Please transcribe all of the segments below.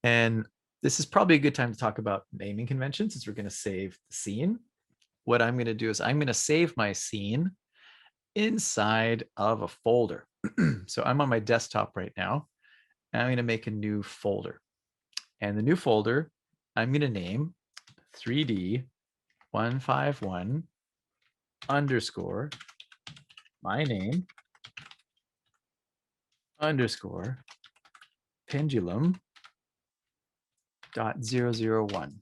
And this is probably a good time to talk about naming conventions since we're going to save the scene. What I'm going to do is I'm going to save my scene inside of a folder. So I'm on my desktop right now. And I'm going to make a new folder. And the new folder, I'm going to name 3D 151 underscore my name underscore pendulum .001.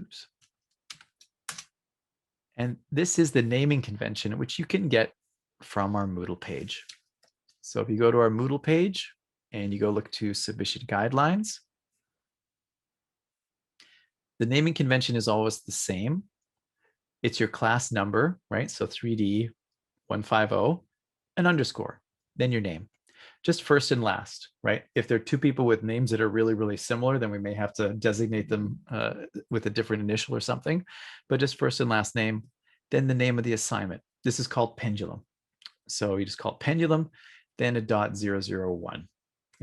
Oops. And this is the naming convention, which you can get from our Moodle page. So if you go to our Moodle page and you go look to submission guidelines, the naming convention is always the same. It's your class number, right? So 3D 150, an underscore, then your name. Just first and last, right? If there are two people with names that are really, really similar, then we may have to designate them with a different initial or something, but just first and last name, then the name of the assignment. This is called pendulum. So you just call it pendulum, then a .001.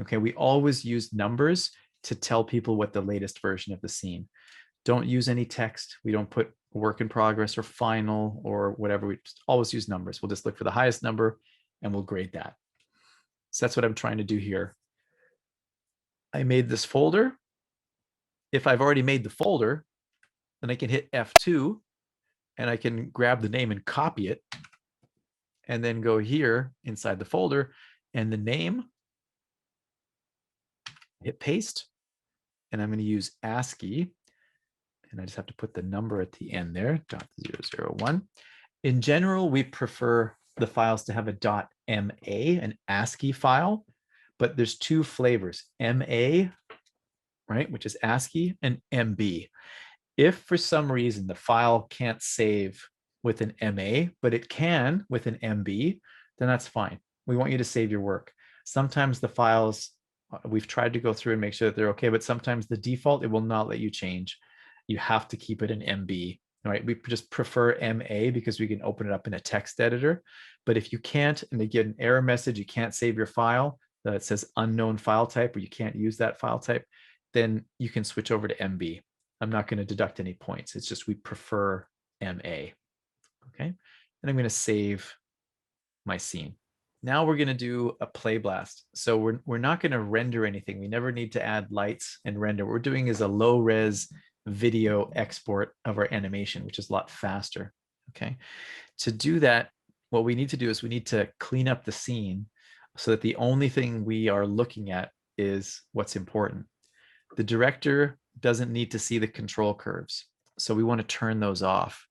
Okay, we always use numbers to tell people what the latest version of the scene. Don't use any text. We don't put work in progress or final or whatever. We just always use numbers. We'll just look for the highest number and we'll grade that. So that's what I'm trying to do here. I made this folder. If I've already made the folder, then I can hit F2 and I can grab the name and copy it and then go here inside the folder and the name, hit paste, and I'm going to use ASCII, and I just have to put the number at the end there, .001. In general, we prefer the files to have a .ma, an ASCII file, but there's two flavors, MA, right, which is ASCII, and MB. If for some reason the file can't save with an MA, but it can with an MB, then that's fine. We want you to save your work. Sometimes the files, we've tried to go through and make sure that they're okay, but sometimes the default, it will not let you change. You have to keep it in MB, right? We just prefer MA because we can open it up in a text editor. But if you can't, and they get an error message, you can't save your file, that says unknown file type, or you can't use that file type, then you can switch over to MB. I'm not going to deduct any points. It's just we prefer MA. Okay. And I'm going to save my scene. Now we're going to do a play blast. So we're not going to render anything. We never need to add lights and render. What we're doing is a low res video export of our animation, which is a lot faster. Okay. To do that, what we need to do is we need to clean up the scene so that the only thing we are looking at is what's important. The director doesn't need to see the control curves. So we want to turn those off.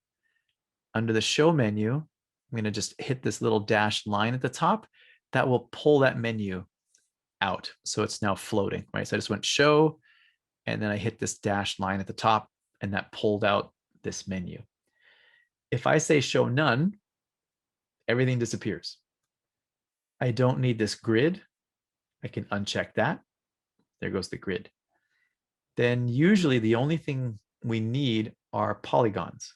Under the show menu, I'm going to just hit this little dashed line at the top. That will pull that menu out. So it's now floating, right? So I just went show, and then I hit this dashed line at the top, and that pulled out this menu. If I say show none, everything disappears. I don't need this grid. I can uncheck that. There goes the grid. Then usually the only thing we need are polygons.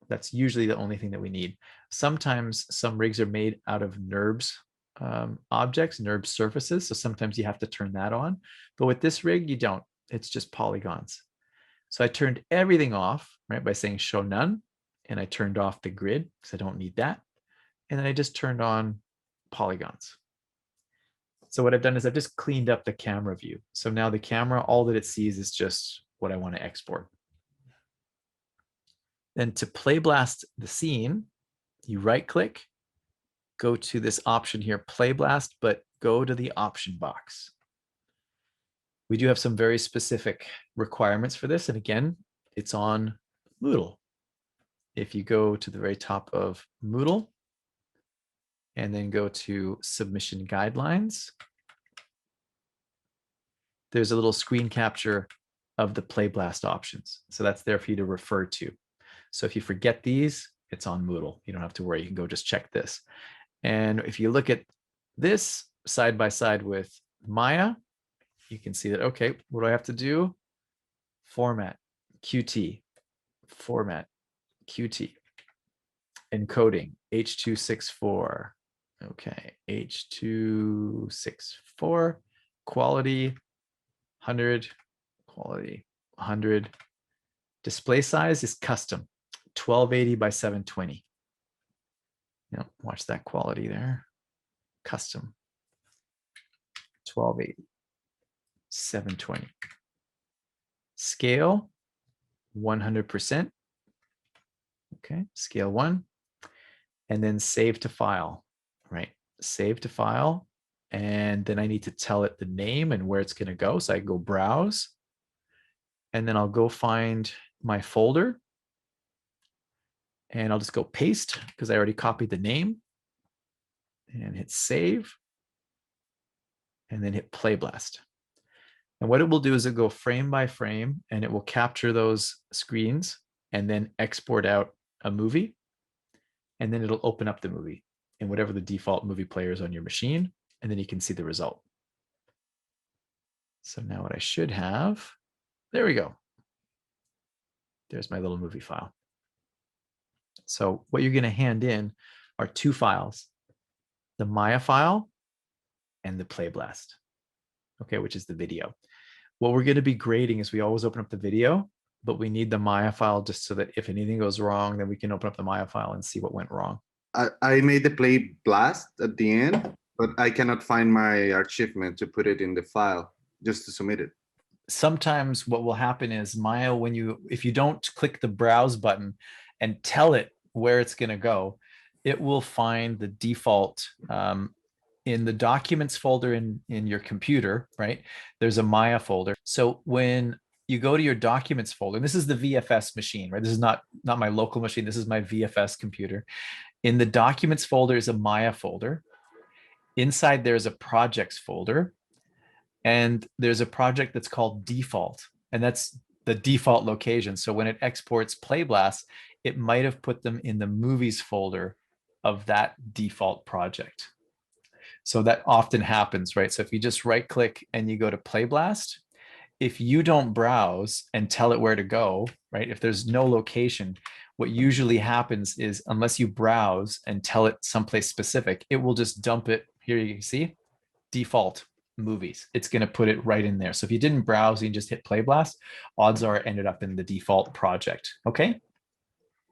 That's usually the only thing that we need. Sometimes some rigs are made out of NURBS objects, NURBS surfaces. So sometimes you have to turn that on. But with this rig, you don't. It's just polygons. So I turned everything off, right, by saying show none. And I turned off the grid because I don't need that. And then I just turned on polygons. So what I've done is I've just cleaned up the camera view. So now the camera, all that it sees is just what I want to export. Then to play blast the scene, you right click, go to this option here, play blast, but go to the option box. We do have some very specific requirements for this. And again, it's on Moodle. If you go to the very top of Moodle and then go to submission guidelines, there's a little screen capture of the play blast options. So that's there for you to refer to. So if you forget these, it's on Moodle. You don't have to worry. You can go just check this. And if you look at this side by side with Maya, you can see that, okay, what do I have to do? Format, QT, format, QT, encoding, H.264. Okay, H.264, quality, 100, quality 100. Display size is custom, 1280 by 720. Watch that quality there. Custom, 1280, 720. Scale, 100%. Okay, scale 1. And then save to file, right? Save to file. And then I need to tell it the name and where it's going to go. So I go browse. And then I'll go find my folder. And I'll just go paste because I already copied the name. And hit save. And then hit Playblast. And what it will do is it'll go frame by frame and it will capture those screens and then export out a movie. And then it'll open up the movie in whatever the default movie player is on your machine. And then you can see the result. So now what I should have, there we go. There's my little movie file. So what you're going to hand in are 2 files, the Maya file and the Playblast, okay, which is the video. What we're going to be grading is we always open up the video, but we need the Maya file just so that if anything goes wrong, then we can open up the Maya file and see what went wrong. I made the Playblast at the end, but I cannot find my achievement to put it in the file just to submit it. Sometimes what will happen is Maya, if you don't click the browse button and tell it where it's going to go, it will find the default in the documents folder in your computer, right? There's a Maya folder. So when you go to your documents folder, and this is the VFS machine, right? This is not my local machine. This is my VFS computer. In the documents folder is a Maya folder. Inside there's a projects folder. And there's a project that's called default. And that's the default location. So when it exports Playblast, it might have put them in the movies folder of that default project. So that often happens, right? So if you just right click and you go to Playblast, if you don't browse and tell it where to go, right? If there's no location, what usually happens is unless you browse and tell it someplace specific, it will just dump it. Here you can see default movies. It's going to put it right in there. So if you didn't browse and just hit Playblast, odds are it ended up in the default project. Okay.